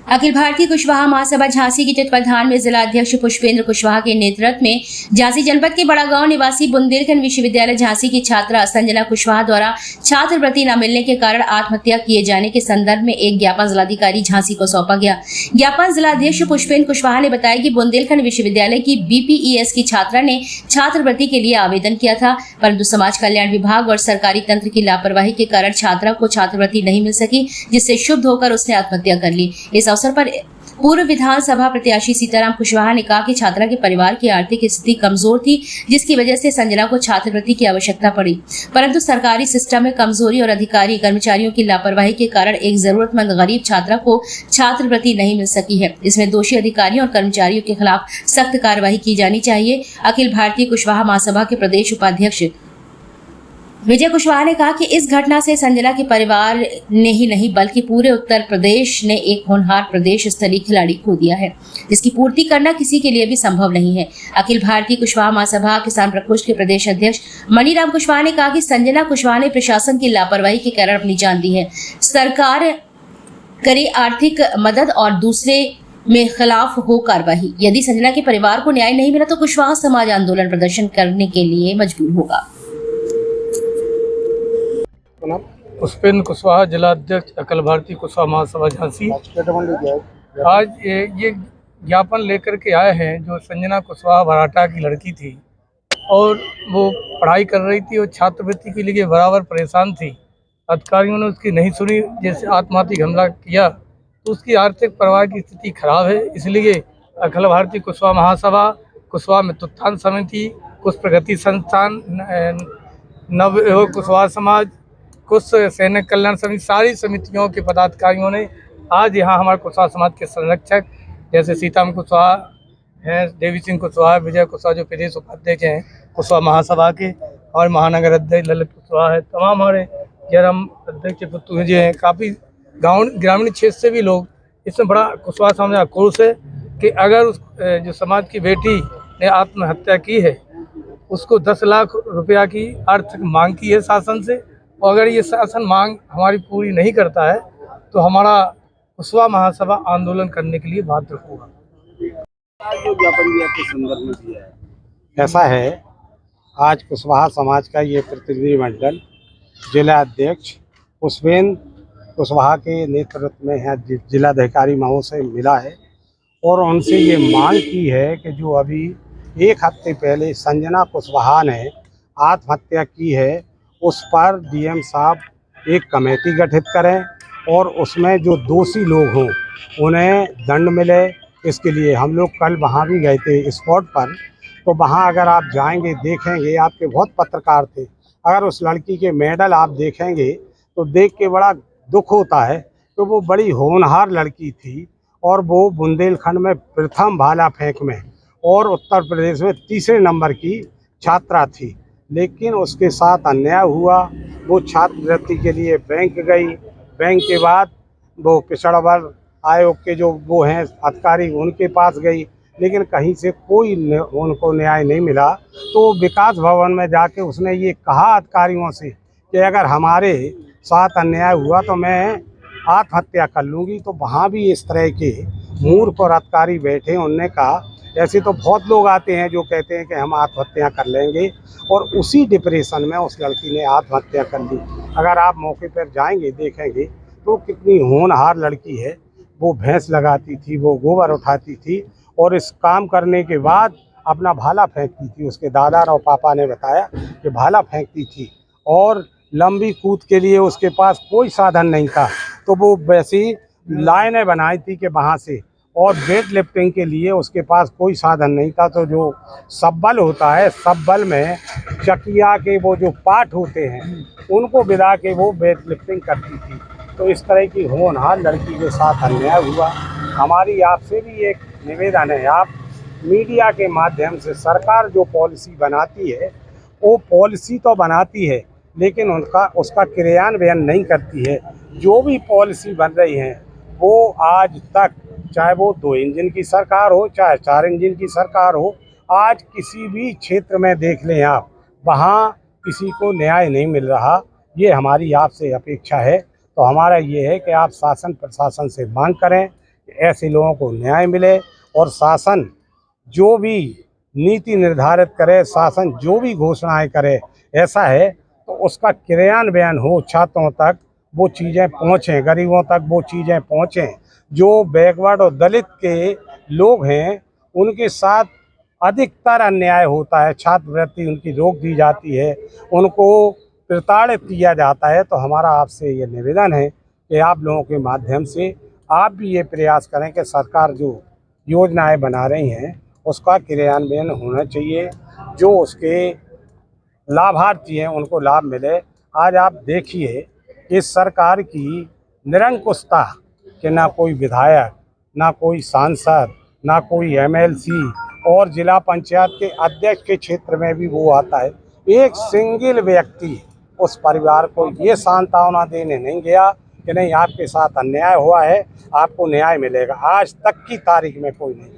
अखिल भारतीय कुशवाहा महासभा झांसी की तत्वाधान में जिला अध्यक्ष पुष्पेंद्र कुशवाहा के नेतृत्व में झांसी जनपद के बड़ा गांव निवासी बुंदेलखंड विश्वविद्यालय झांसी की छात्रा संजना कुशवाहा द्वारा छात्रवृत्ति न मिलने के कारण आत्महत्या किए जाने के संदर्भ में एक ज्ञापन जिलाधिकारी झांसी को सौंपा गया। ज्ञापन जिलाध्यक्ष पुष्पेंद्र कुशवाहा ने बताया कि बुंदेलखंड विश्वविद्यालय की BPES की छात्रा ने छात्रवृत्ति के लिए आवेदन किया था, परंतु समाज कल्याण विभाग और सरकारी तंत्र की लापरवाही के कारण छात्रा को छात्रवृत्ति नहीं मिल सकी, जिससे क्षुब्ध होकर उसने आत्महत्या कर ली। इस अवसर पर पूर्व विधानसभा प्रत्याशी सीताराम कुशवाहा ने कहा कि छात्रा के परिवार की आर्थिक स्थिति कमजोर थी, जिसकी वजह से संजना को छात्रवृत्ति की आवश्यकता पड़ी, परंतु सरकारी सिस्टम में कमजोरी और अधिकारी कर्मचारियों की लापरवाही के कारण एक जरूरतमंद गरीब छात्रा को छात्रवृत्ति नहीं मिल सकी है। इसमें दोषी अधिकारियों और कर्मचारियों के खिलाफ सख्त कार्रवाई की जानी चाहिए। अखिल भारतीय कुशवाहा महासभा के प्रदेश उपाध्यक्ष विजय कुशवाहा ने कहा कि इस घटना से संजना के परिवार ने ही नहीं बल्कि पूरे उत्तर प्रदेश ने एक होनहार प्रदेश स्तरीय खिलाड़ी खो दिया है, जिसकी पूर्ति करना किसी के लिए भी संभव नहीं है। अखिल भारतीय कुशवाहा महासभा किसान प्रकोष्ठ के प्रदेश अध्यक्ष मणिराम कुशवाहा ने कहा कि संजना कुशवाहा ने प्रशासन की लापरवाही के कारण अपनी जान दी है। सरकार करे आर्थिक मदद और दूसरे में खिलाफ हो कार्रवाई। यदि संजना के परिवार को न्याय नहीं मिला तो कुशवाहा समाज आंदोलन प्रदर्शन करने के लिए मजबूर होगा। पुष्पेंद्र कुशवाहा, जिला अध्यक्ष अखिल भारतीय कुशवाहा महासभा झांसी। आज ये ज्ञापन लेकर के आए हैं जो संजना कुशवाहा भराटा की लड़की थी और वो पढ़ाई कर रही थी और छात्रवृत्ति के लिए बराबर परेशान थी। अधिकारियों ने उसकी नहीं सुनी, जैसे आत्महत्या हमला किया तो उसकी आर्थिक परिवार की स्थिति खराब है। इसलिए अखिल भारतीय कुशवाहा महासभा, कुशवाहा मित्रोत्थान समिति, कुश प्रगति संस्थान, नव कुशवाहा समाज, कुछ सैनिक कल्याण समिति, सारी समितियों के पदाधिकारियों ने आज यहाँ हमारे कुशवाहा समाज के संरक्षक जैसे सीताराम कुशवाहा हैं, देवी सिंह कुशवाहा, विजय कुशवाहा जो प्रदेश उपाध्यक्ष हैं कुशवाहा महासभा के, और महानगर अध्यक्ष ललित कुशवाहा है, तमाम हमारे जयराम अध्यक्ष पुत्तू जी हैं। काफ़ी गाँव ग्रामीण क्षेत्र से भी लोग इसमें बड़ा कुशवाहा समाज आक्रोश है कि अगर उस जो समाज की बेटी ने आत्महत्या की है उसको 10 लाख रुपया की आर्थिक मांग की है शासन से, और अगर ये शासन मांग हमारी पूरी नहीं करता है तो हमारा कुशवाहा महासभा आंदोलन करने के लिए बाध्य होगा। जो ज्ञापन भी आपके संदर्भ में दिया है, ऐसा है, आज कुशवाहा समाज का ये प्रतिनिधिमंडल जिला अध्यक्ष पुष्पेंद्र कुशवाहा के नेतृत्व में है जिलाधिकारी महोदय मिला है और उनसे ये मांग की है कि जो अभी 1 हफ्ते पहले संजना कुशवाहा ने आत्महत्या की है उस पर DM साहब एक कमेटी गठित करें और उसमें जो दोषी लोग हों उन्हें दंड मिले। इसके लिए हम लोग कल वहाँ भी गए थे स्पॉट पर, तो वहाँ अगर आप जाएंगे देखेंगे, आपके बहुत पत्रकार थे, अगर उस लड़की के मेडल आप देखेंगे तो देख के बड़ा दुख होता है कि वो बड़ी होनहार लड़की थी और वो बुंदेलखंड में प्रथम भाला फेंक में और उत्तर प्रदेश में 3रे नंबर की छात्रा थी, लेकिन उसके साथ अन्याय हुआ। वो छात्रवृत्ति के लिए बैंक गई, बैंक के बाद वो पिछड़ा वर्ग आयोग के जो वो हैं अधिकारी उनके पास गई, लेकिन कहीं से कोई उनको न्याय नहीं मिला। तो विकास भवन में जाके उसने ये कहा अधिकारियों से कि अगर हमारे साथ अन्याय हुआ तो मैं आत्महत्या कर लूँगी। तो वहाँ भी इस तरह के मूर्ख और अधिकारी बैठे। उनने कहा ऐसे तो बहुत लोग आते हैं जो कहते हैं कि हम आत्महत्या कर लेंगे, और उसी डिप्रेशन में उस लड़की ने आत्महत्या कर ली। अगर आप मौके पर जाएंगे देखेंगे तो कितनी होनहार लड़की है। वो भैंस लगाती थी, वो गोबर उठाती थी और इस काम करने के बाद अपना भाला फेंकती थी। उसके दादा और पापा ने बताया कि भाला फेंकती थी और लंबी कूद के लिए उसके पास कोई साधन नहीं था, तो वो वैसी लाइनें बनाई थी कि वहाँ से, और वेट लिफ्टिंग के लिए उसके पास कोई साधन नहीं था। तो जो सब्बल होता है, सब्बल में चकिया के वो जो पार्ट होते हैं उनको बिदा के वो वेट लिफ्टिंग करती थी। तो इस तरह की होनहार लड़की के साथ अन्याय हुआ। हमारी आपसे भी एक निवेदन है, आप मीडिया के माध्यम से सरकार जो पॉलिसी बनाती है वो पॉलिसी तो बनाती है लेकिन उसका क्रियान्वयन नहीं करती है। जो भी पॉलिसी बन रही है वो आज तक, चाहे वो 2 इंजन की सरकार हो चाहे 4 इंजन की सरकार हो, आज किसी भी क्षेत्र में देख लें आप, वहाँ किसी को न्याय नहीं मिल रहा। ये हमारी आपसे अपेक्षा है। तो हमारा ये है कि आप शासन प्रशासन से मांग करें कि ऐसे लोगों को न्याय मिले और शासन जो भी नीति निर्धारित करे, शासन जो भी घोषणाएं करे, ऐसा है तो उसका क्रियान्वयन हो, छात्रों तक वो चीज़ें पहुँचें, गरीबों तक वो चीज़ें पहुँचें। जो बैकवर्ड और दलित के लोग हैं उनके साथ अधिकतर अन्याय होता है, छात्रवृत्ति उनकी रोक दी जाती है, उनको प्रताड़ित किया जाता है। तो हमारा आपसे ये निवेदन है कि आप लोगों के माध्यम से आप भी ये प्रयास करें कि सरकार जो योजनाएं बना रही हैं उसका क्रियान्वयन होना चाहिए, जो उसके लाभार्थी हैं उनको लाभ मिले। आज आप देखिए इस सरकार की निरंकुशता कि ना कोई विधायक, ना कोई सांसद, ना कोई एमएलसी और जिला पंचायत के अध्यक्ष के क्षेत्र में भी वो आता है, एक सिंगल व्यक्ति उस परिवार को ये सांत्वना देने नहीं गया कि नहीं आपके साथ अन्याय हुआ है, आपको न्याय मिलेगा। आज तक की तारीख में कोई नहीं गया।